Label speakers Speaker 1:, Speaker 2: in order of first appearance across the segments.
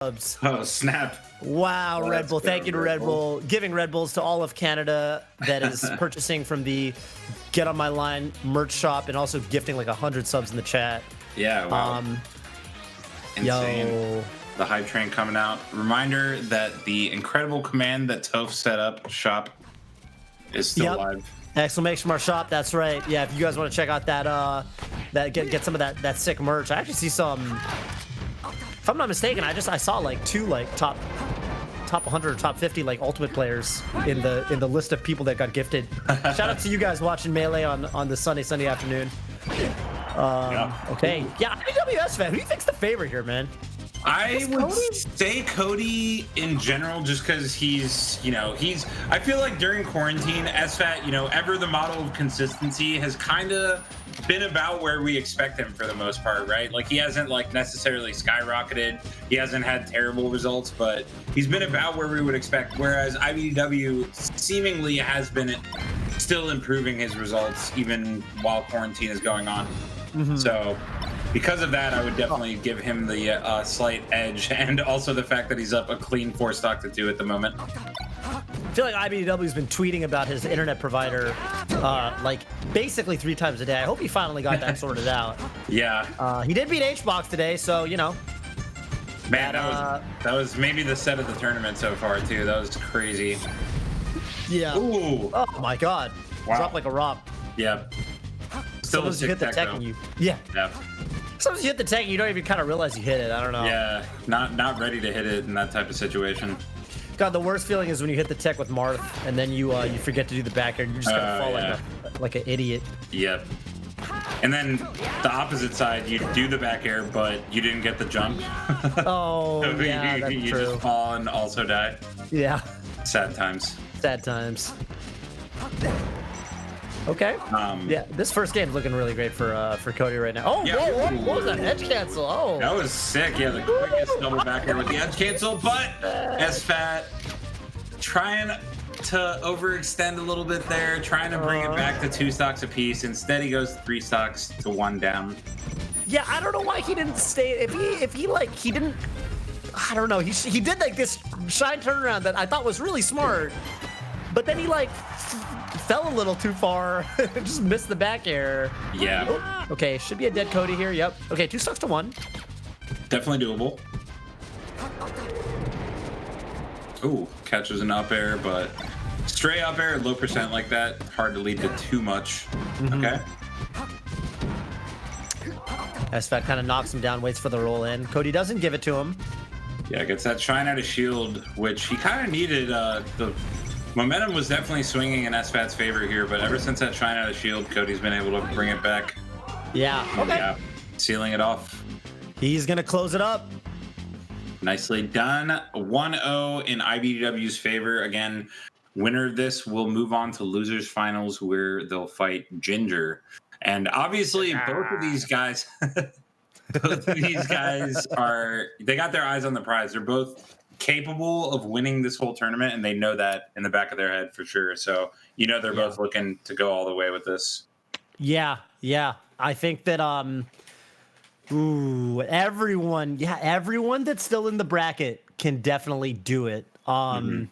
Speaker 1: subs.
Speaker 2: Oh, snap.
Speaker 1: Wow,
Speaker 2: Oh,
Speaker 1: Red Bull. Thank you to Red Bull. Giving Red Bulls to all of Canada that is purchasing from the Get On My Line merch shop and also gifting like 100 subs in the chat.
Speaker 2: Yeah, wow. Insane.
Speaker 1: Yo.
Speaker 2: The hype train coming out. Reminder that the incredible command that Toph set up shop is still live.
Speaker 1: Exclamation mark shop. That's right. Yeah, if you guys want to check out that, get some of that sick merch. I actually see some. If I'm not mistaken, I saw like two top 100 or top 50 like ultimate players in the list of people that got gifted. Shout out to you guys watching Melee on the Sunday afternoon. Okay. Yeah, iBDW SFAT. Who do you think's the favorite here, man?
Speaker 2: I would say Cody in general, just because I feel like during quarantine, SFAT, ever the model of consistency has kind of been about where we expect him for the most part, right? Like he hasn't necessarily skyrocketed. He hasn't had terrible results, but he's been about where we would expect. Whereas iBDW seemingly has been still improving his results even while quarantine is going on. So because of that, I would definitely give him the slight edge, and also the fact that he's up a clean 4 stock to 2 at the moment.
Speaker 1: I feel like iBDW's been tweeting about his internet provider like basically 3 times a day. I hope he finally got that sorted out.
Speaker 2: Yeah.
Speaker 1: He did beat HBox today, so
Speaker 2: Man, that was maybe the set of the tournament so far too. That was crazy.
Speaker 1: Yeah.
Speaker 2: Ooh.
Speaker 1: Oh my God.
Speaker 2: Wow.
Speaker 1: Dropped like a rock.
Speaker 2: Yeah. Still
Speaker 1: Sometimes you hit the tech and you. Yeah. Sometimes you hit the tech and you don't even kind of realize you hit it. I don't know.
Speaker 2: Yeah. Not ready to hit it in that type of situation.
Speaker 1: God, the worst feeling is when you hit the tech with Marth and then you forget to do the back air and you're just gonna fall like an idiot.
Speaker 2: Yep. And then the opposite side, you do the back air, but you didn't get the jump.
Speaker 1: Oh,
Speaker 2: so
Speaker 1: yeah, that's
Speaker 2: you
Speaker 1: true.
Speaker 2: just fall and also die.
Speaker 1: Yeah.
Speaker 2: Sad times.
Speaker 1: Sad times. Okay. Yeah, this first game's looking really great for Cody right now. Oh,
Speaker 2: yeah,
Speaker 1: whoa, what was that edge cancel? Oh.
Speaker 2: That was sick. Yeah, the quickest double back air with the edge cancel, but SFAT trying to overextend a little bit there, trying to bring it back to 2 stocks apiece. Instead, he goes 3 stocks to 1 down.
Speaker 1: Yeah, I don't know why he didn't stay. If he didn't, I don't know. He did like this shine turnaround that I thought was really smart, but then he fell a little too far, just missed the back air.
Speaker 2: Yeah.
Speaker 1: Oh, okay, should be a dead Cody here. Yep. Okay, 2 stocks to 1.
Speaker 2: Definitely doable. Ooh, catches an up air, but stray up air, low percent like that, hard to lead to too much. Okay.
Speaker 1: SFAT kind of knocks him down, waits for the roll in. Cody doesn't give it to him.
Speaker 2: Yeah, gets that shine out of shield, which he kind of needed. The momentum was definitely swinging in SFAT's favor here, but ever since that shine out of shield, Cody's been able to bring it back.
Speaker 1: Yeah. Okay.
Speaker 2: Yeah, sealing it off.
Speaker 1: He's gonna close it up.
Speaker 2: Nicely done. 1-0 in iBDW's favor. Again, winner of this will move on to losers finals where they'll fight Ginger. And obviously both of these guys they got their eyes on the prize. They're both capable of winning this whole tournament, and they know that in the back of their head for sure. So they're both looking to go all the way with this. Yeah.
Speaker 1: I think that everyone that's still in the bracket can definitely do it. Wow.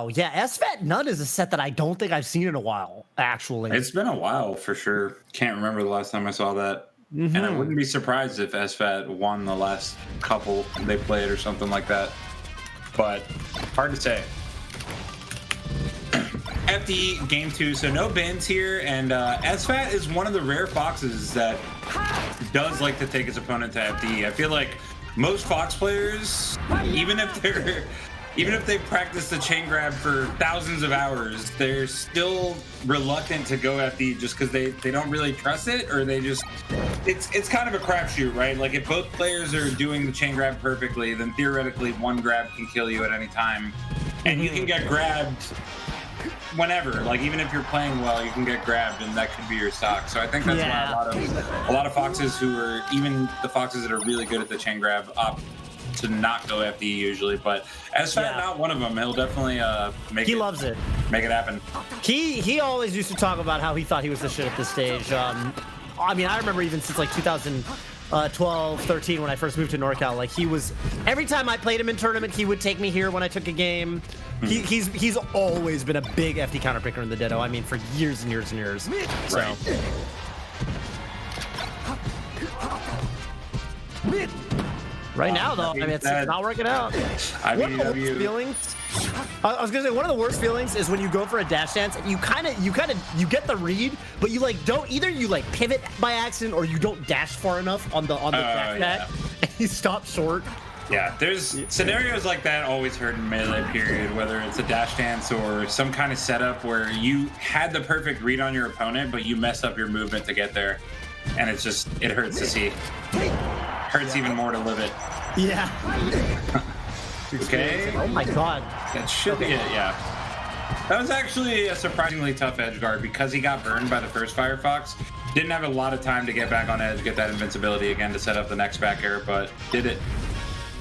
Speaker 1: Yeah, SFAT None is a set that I don't think I've seen in a while, actually.
Speaker 2: It's been a while for sure. Can't remember the last time I saw that. And I wouldn't be surprised if SFAT won the last couple they played or something like that. But hard to say. FD game 2, so no bans here, and SFAT is one of the rare foxes that does like to take his opponent to FD. I feel like most fox players, even if they've practiced the chain grab for thousands of hours, they're still reluctant to go FD just because they don't really trust it, or it's kind of a crapshoot, right? Like if both players are doing the chain grab perfectly, then theoretically one grab can kill you at any time, and you can get grabbed whenever. Like even if you're playing well, you can get grabbed, and that could be your stock. So I think that's why a lot of foxes who are, even the foxes that are really good at the chain grab, opt to not go FD usually. But SFAT, not one of them. He'll definitely
Speaker 1: loves it.
Speaker 2: Make it happen.
Speaker 1: He always used to talk about how he thought he was the shit at this stage. I mean, I remember even since like 12, 13 when I first moved to NorCal. Like he was, every time I played him in tournament, he would take me here when I took a game. He's always been a big FD counter picker in the Ditto. I mean, for years and years and years. So. Right now, though, I mean, it's not working out. One of the worst feelings. I was gonna say one of the worst feelings is when you go for a dash dance and you get the read, but you like don't either you like pivot by accident or you don't dash far enough on the dash back and you stop short.
Speaker 2: Yeah, there's scenarios like that always hurt in melee period, whether it's a dash dance or some kind of setup where you had the perfect read on your opponent, but you messed up your movement to get there, and it hurts to see. Hurts even more to live it.
Speaker 1: Yeah.
Speaker 2: Okay.
Speaker 1: Oh my god.
Speaker 2: That should be it, yeah. That was actually a surprisingly tough edge guard because he got burned by the first Firefox. Didn't have a lot of time to get back on edge, get that invincibility again to set up the next back air, but did it.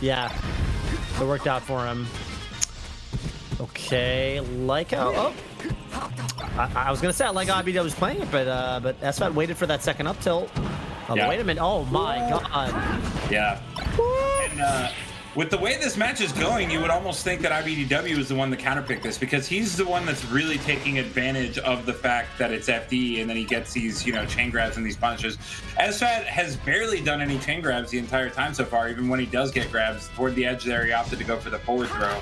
Speaker 1: Yeah. It worked out for him. Okay, like how I was gonna say I like how iBDW was playing it, but SFAT waited for that second up tilt.
Speaker 2: Yeah.
Speaker 1: Wait a minute. Oh my god.
Speaker 2: Yeah. And with the way this match is going, you would almost think that iBDW is the one to counterpick this because he's the one that's really taking advantage of the fact that it's FD and then he gets these, chain grabs and these punches. SFAT has barely done any chain grabs the entire time so far. Even when he does get grabs toward the edge there, he opted to go for the forward throw.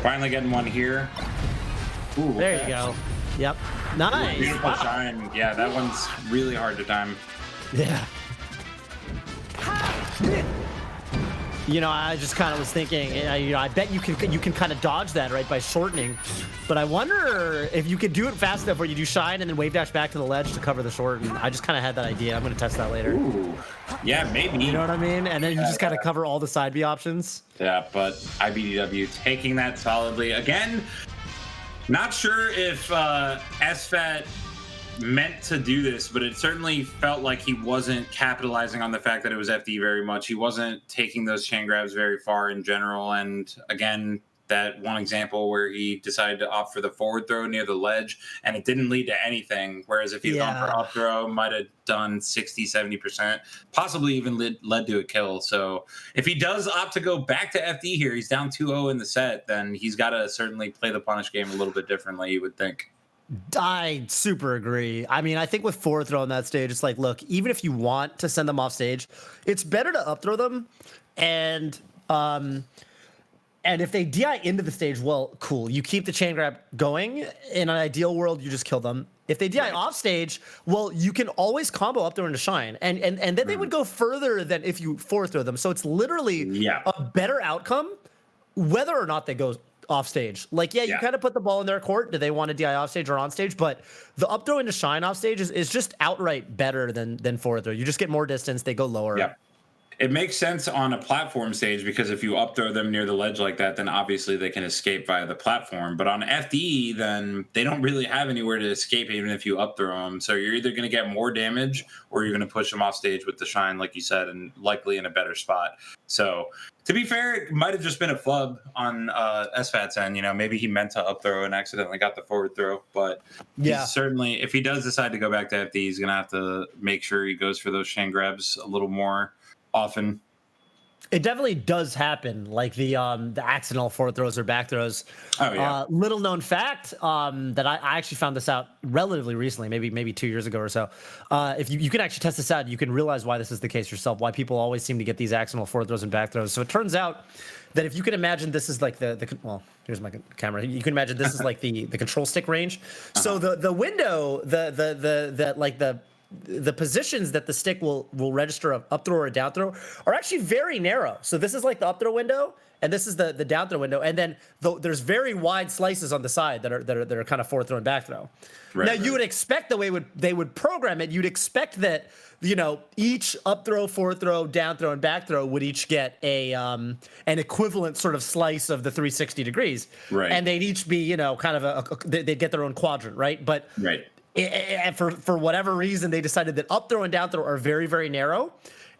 Speaker 2: Finally getting one here. Ooh,
Speaker 1: there you go. Yep. Nice.
Speaker 2: Beautiful shine. Yeah, that one's really hard to time.
Speaker 1: Yeah. I just kind of was thinking, I bet you can kind of dodge that, right, by shortening. But I wonder if you could do it fast enough where you do shine and then wave dash back to the ledge to cover the short. And I just kind of had that idea. I'm going to test that later.
Speaker 2: Ooh. Yeah, maybe.
Speaker 1: You know what I mean? And then you just kind of cover all the side B options.
Speaker 2: Yeah, but iBDW taking that solidly. Again, not sure if SFAT meant to do this, but it certainly felt like he wasn't capitalizing on the fact that it was FD very much. He wasn't taking those chain grabs very far in general. And again, that one example where he decided to opt for the forward throw near the ledge and it didn't lead to anything. Whereas if he'd gone for up throw, might have done 60, 70%, possibly even led to a kill. So if he does opt to go back to FD here, he's down 2-0 in the set, then he's got to certainly play the punish game a little bit differently, you would think.
Speaker 1: I super agree. I mean, I think with forward throw on that stage, it's like, look, even if you want to send them off stage, it's better to up throw them. And if they DI into the stage, well, cool. You keep the chain grab going. In an ideal world, you just kill them. If they DI off stage, well, you can always combo up throw into shine. And then they would go further than if you forward throw them. So it's literally a better outcome whether or not they go off stage. Like, you kind of put the ball in their court. Do they want to DI off stage or on stage? But the up throw into shine off stage is just outright better than forward throw. You just get more distance. They go lower.
Speaker 2: Yeah. It makes sense on a platform stage because if you up throw them near the ledge like that, then obviously they can escape via the platform. But on FD, then they don't really have anywhere to escape even if you up throw them. So you're either going to get more damage or you're going to push them off stage with the shine, like you said, and likely in a better spot. So to be fair, it might have just been a flub on SFAT's end. Maybe he meant to up throw and accidentally got the forward throw. But he's certainly, if he does decide to go back to FD, he's going to have to make sure he goes for those chain grabs a little more often.
Speaker 1: It definitely does happen, like the accidental forward throws or back throws.
Speaker 2: Oh yeah.
Speaker 1: Little known fact that I actually found this out relatively recently, maybe 2 years ago or so. If you can actually test this out, you can realize why this is the case yourself. Why people always seem to get these accidental forward throws and back throws. So it turns out that if you can imagine this is like well, here's my camera. You can imagine this is like the control stick range. So the window, the positions that the stick will register a up throw or a down throw are actually very narrow. So this is like the up throw window, and this is the down throw window, and then there's very wide slices on the side that are kind of forward throw and back throw. Now you would expect the way they would program it, you'd expect that each up throw, forward throw, down throw, and back throw would each get an equivalent sort of slice of the 360 degrees, right? And they'd each be kind of they'd get their own quadrant, right? But and for whatever reason, they decided that up throw and down throw are very, very narrow.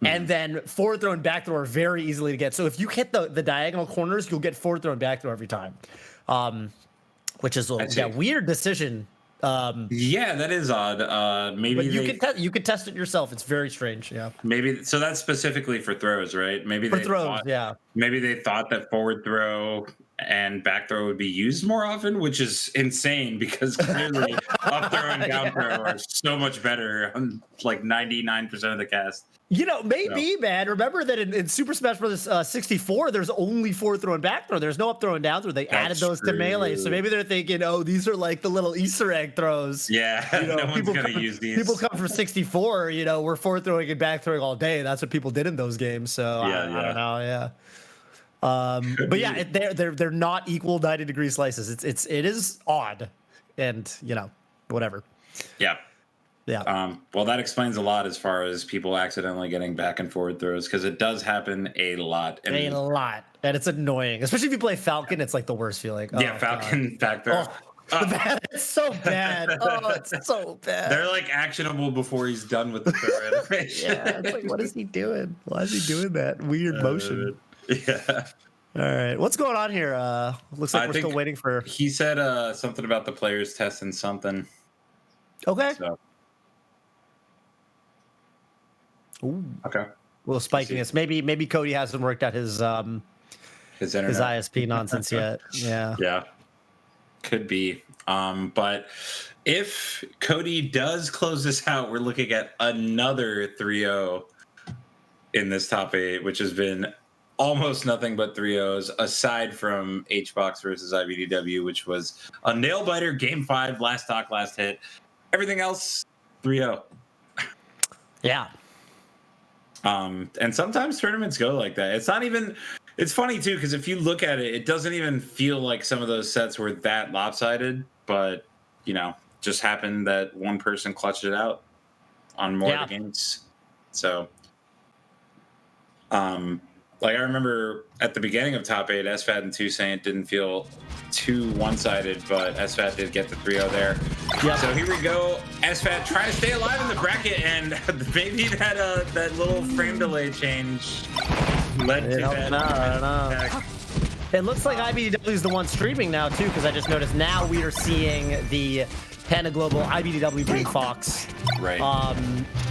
Speaker 1: And then forward throw and back throw are very easily to get. So if you hit the diagonal corners, you'll get forward throw and back throw every time, which is a weird decision
Speaker 2: Yeah, that is odd. Maybe
Speaker 1: But you can test it yourself. It's very strange. Yeah.
Speaker 2: maybe so that's specifically for throws, right? Maybe
Speaker 1: For
Speaker 2: they
Speaker 1: throws,
Speaker 2: thought
Speaker 1: yeah.
Speaker 2: maybe they thought that forward throw and back throw would be used more often, which is insane because clearly up throw and down throw are so much better on like 99% of the cast.
Speaker 1: You know, maybe, man. Remember that in Super Smash Bros. 64, there's only forward throw and back throw. There's no up throw and down throw. They added those to Melee. So maybe they're thinking, oh, these are like the little Easter egg throws.
Speaker 2: Yeah,
Speaker 1: You know,
Speaker 2: no one's going to use these.
Speaker 1: People come from 64, you know, we're forward throwing and back throwing all day. That's what people did in those games. So I don't know, yeah. But yeah, they're not equal 90-degree slices. It is odd, and you know, whatever.
Speaker 2: Yeah.
Speaker 1: Yeah.
Speaker 2: Well, that explains a lot as far as people accidentally getting back and forward throws because it does happen a lot.
Speaker 1: And it's annoying, especially if you play Falcon. It's like the worst feeling.
Speaker 2: Yeah, Falcon back throw.
Speaker 1: It's so bad. Oh, it's so bad.
Speaker 2: They're like actionable before he's done with the throw animation.
Speaker 1: Yeah, it's like, what is he doing? Why is he doing that weird motion?
Speaker 2: Yeah.
Speaker 1: All right, what's going on here? Looks like we're still waiting for.
Speaker 2: He said something about the players testing something.
Speaker 1: Okay.
Speaker 2: So.
Speaker 1: Ooh.
Speaker 2: Okay.
Speaker 1: A little spiking us. Maybe Cody hasn't worked out his ISP nonsense yet. Yeah.
Speaker 2: Yeah. Could be. But if Cody does close this out, we're looking at another 3-0 in this top 8, which has been almost nothing but 3-0s aside from HBox versus iBDW, which was a nail biter, game 5, last talk, last hit. Everything else 3-0.
Speaker 1: Yeah.
Speaker 2: And sometimes tournaments go like that. It's not even, it's funny too, because if you look at it, it doesn't even feel like some of those sets were that lopsided, but you know, just happened that one person clutched it out on more of the games. So, like I remember at the beginning of top 8, SFAT and 2 Saint didn't feel too one-sided, but SFAT did get the 3-0 there. Yep. So here we go. SFAT trying to stay alive in the bracket, and maybe that little frame delay change led to that.
Speaker 1: No. It looks like iBDW is the one streaming now too, because I just noticed now we are seeing the Panda Global iBDW Green Fox.
Speaker 2: Right.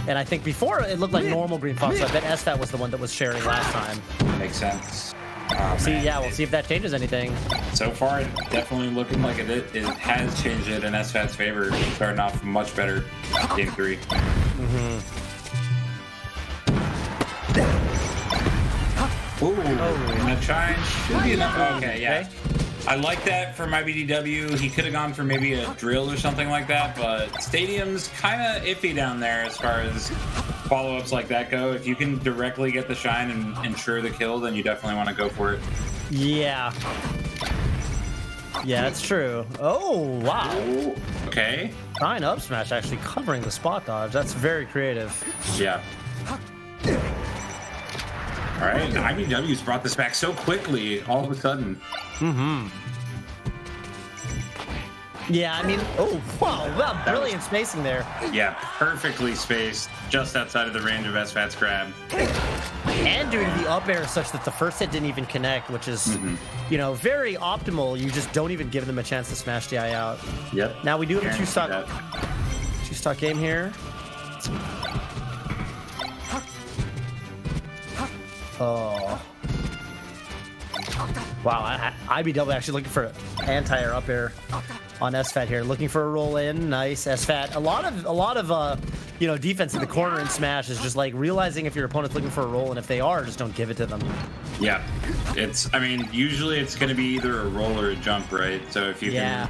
Speaker 1: And I think before it looked like normal Green Fox, so I bet SFAT was the one that was sharing last time.
Speaker 2: Makes sense.
Speaker 1: We'll see if that changes anything.
Speaker 2: So far, it's definitely looking like it has changed it in SFAT's favor. Starting off much better game 3. Ooh, and the shine should be enough. Okay, yeah. I like that for my BDW. He could have gone for maybe a drill or something like that, but Stadium's kind of iffy down there as far as follow-ups like that go. If you can directly get the shine and ensure the kill, then you definitely want to go for it.
Speaker 1: Yeah. Yeah, that's true. Oh, wow.
Speaker 2: Ooh, okay.
Speaker 1: Shine up smash actually covering the spot dodge. That's very creative.
Speaker 2: Yeah. All right, iBDW's brought this back so quickly all of a sudden.
Speaker 1: Yeah, I mean, oh, wow, brilliant spacing there.
Speaker 2: Yeah, perfectly spaced, just outside of the range of SFAT's grab.
Speaker 1: And doing the up air such that the first hit didn't even connect, which is, you know, very optimal. You just don't even give them a chance to smash the eye out.
Speaker 2: Yep.
Speaker 1: Now we do have a two-stock game here. Oh. Wow, iBDW actually looking for anti-air up air on SFAT here. Looking for a roll in. Nice. SFAT. A lot of you know, defense in the corner in Smash is just like realizing if your opponent's looking for a roll, and if they are, just don't give it to them.
Speaker 2: Yeah. I mean, usually it's going to be either a roll or a jump, right? So if you can,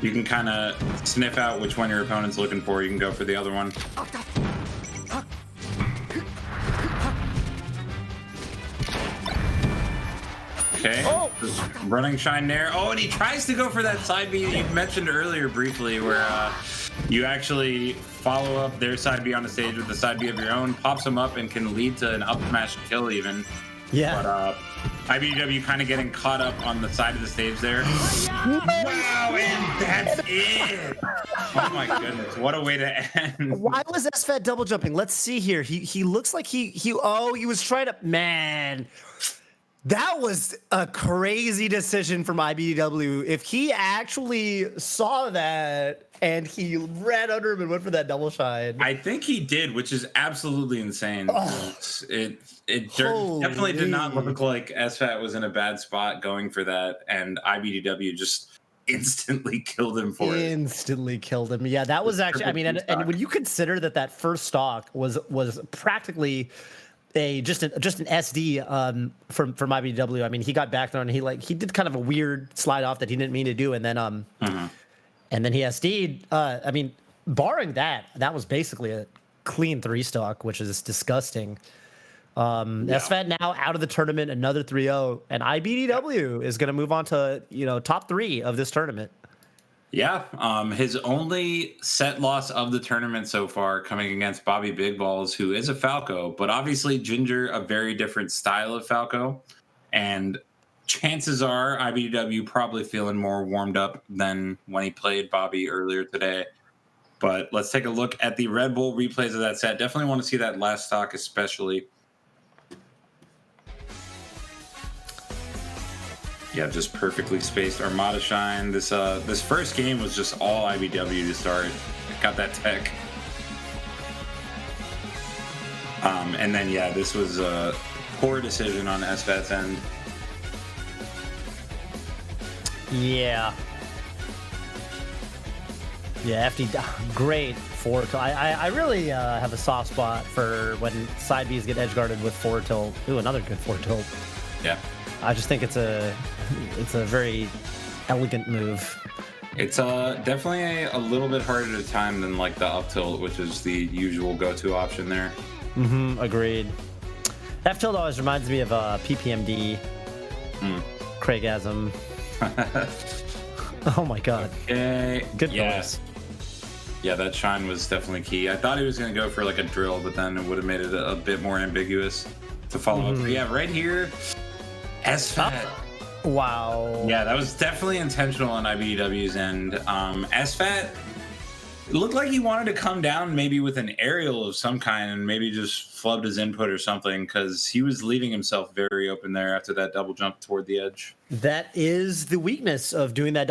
Speaker 2: you can kind of sniff out which one your opponent's looking for, you can go for the other one. Okay. Oh. Running shine there. Oh, and he tries to go for that side B you mentioned earlier briefly, where you actually follow up their side B on the stage with the side B of your own, pops them up, and can lead to an up smash kill even.
Speaker 1: Yeah.
Speaker 2: But iBDW kind of getting caught up on the side of the stage there. Wow, and that's it. Oh my goodness, what a way to end.
Speaker 1: Why was SFAT double jumping? Let's see here. He looks like he was trying to, man. That was a crazy decision from iBDW. If he actually saw that and he ran under him and went for that double shine.
Speaker 2: I think he did, which is absolutely insane.
Speaker 1: Oh.
Speaker 2: It definitely did not look like SFAT was in a bad spot going for that, and iBDW just instantly killed him for it.
Speaker 1: Instantly killed him. Yeah, that was actually. I mean, and when you consider that first stock was practically just an SD from iBDW. I mean, he got back there and he did kind of a weird slide off that he didn't mean to do, and then and then he SD'd. I mean, barring that was basically a clean 3 stock, which is disgusting. SFAT now out of the tournament, another 3-0, and iBDW is going to move on to top 3 of this tournament.
Speaker 2: Yeah, his only set loss of the tournament so far coming against Bobby Big Balls, who is a Falco, but obviously Ginger, a very different style of Falco, and chances are iBDW probably feeling more warmed up than when he played Bobby earlier today. But let's take a look at the Red Bull replays of that set. Definitely want to see that last stock especially. Yeah, just perfectly spaced Armada Shine. This first game was just all iBDW to start. Got that tech. And then, yeah, this was a poor decision on SFAT's end.
Speaker 1: Yeah. Yeah, FD, great forward tilt. I really have a soft spot for when side Bs get edge guarded with forward tilt. Ooh, another good forward tilt.
Speaker 2: Yeah.
Speaker 1: I just think it's a very elegant move.
Speaker 2: It's definitely a little bit harder to time than like the up tilt, which is the usual go-to option there.
Speaker 1: Agreed. F tilt always reminds me of PPMD. Craigasm. Oh my god.
Speaker 2: Okay.
Speaker 1: Good
Speaker 2: yes. Yeah, that shine was definitely key. I thought he was going to go for like a drill, but then it would have made it a bit more ambiguous to follow up. But yeah, right here, SFAT.
Speaker 1: Wow.
Speaker 2: Yeah, that was definitely intentional on iBDW's end. SFAT, it looked like he wanted to come down maybe with an aerial of some kind and maybe just flubbed his input or something, because he was leaving himself very open there after that double jump toward the edge.
Speaker 1: That is the weakness of doing that